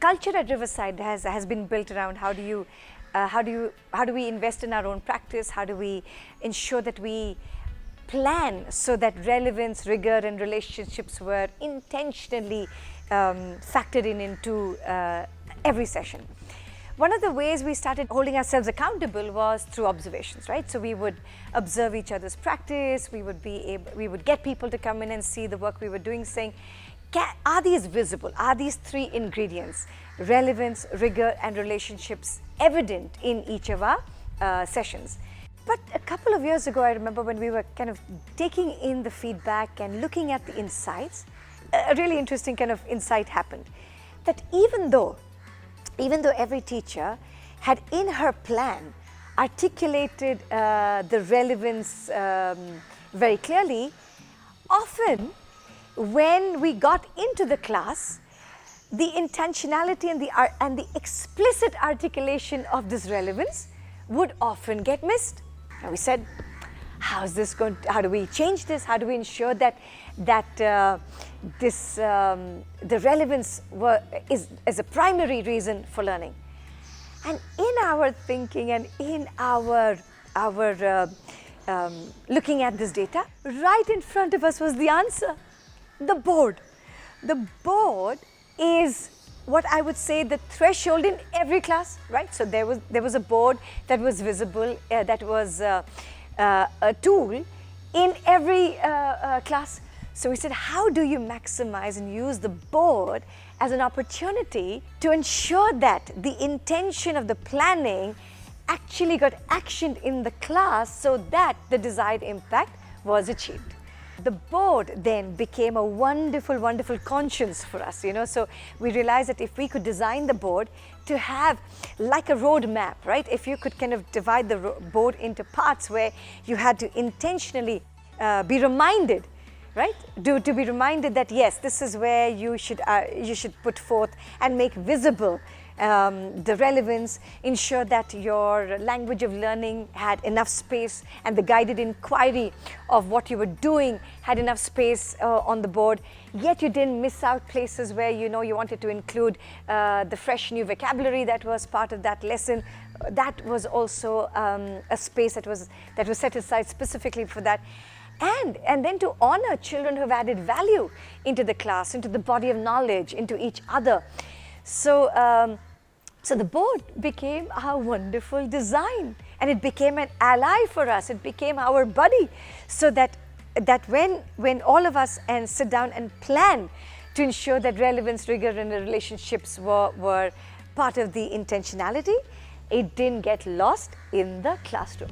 culture at Riverside has been built around how do we invest in our own practice? How do we ensure that we plan so that relevance, rigor, and relationships were intentionally factored into every session. One of the ways we started holding ourselves accountable was through observations, right? So we would observe each other's practice. We would get people to come in and see the work we were doing, saying, are these visible? Are these three ingredients, relevance, rigor, and relationships, evident in each of our sessions? But a couple of years ago, I remember when we were kind of taking in the feedback and looking at the insights, a really interesting kind of insight happened. That even though every teacher had in her plan articulated the relevance very clearly, often when we got into the class, the intentionality and the explicit articulation of this relevance would often get missed. And we said, how do we change this? How do we ensure that the relevance is a primary reason for learning? And in our thinking and in our looking at this data, right in front of us was the answer, the board. The board is what I would say the threshold in every class, right? So there was a board that was visible, that was a tool in every class. So we said, how do you maximize and use the board as an opportunity to ensure that the intention of the planning actually got actioned in the class so that the desired impact was achieved? The board then became a wonderful, wonderful conscience for us, So we realized that if we could design the board to have like a road map, right? If you could kind of divide the board into parts where you had to intentionally be reminded, right? To be reminded that yes, this is where you should put forth and make visible the relevance, ensure that your language of learning had enough space and the guided inquiry of what you were doing had enough space on the board, yet you didn't miss out places where you wanted to include the fresh new vocabulary that was part of that lesson. That was also a space that was set aside specifically for that. And then to honor children who have added value into the class, into the body of knowledge, into each other. So the board became our wonderful design, and it became an ally for us. It became our buddy, so that when all of us sit down and plan to ensure that relevance, rigor, and the relationships were part of the intentionality, it didn't get lost in the classroom.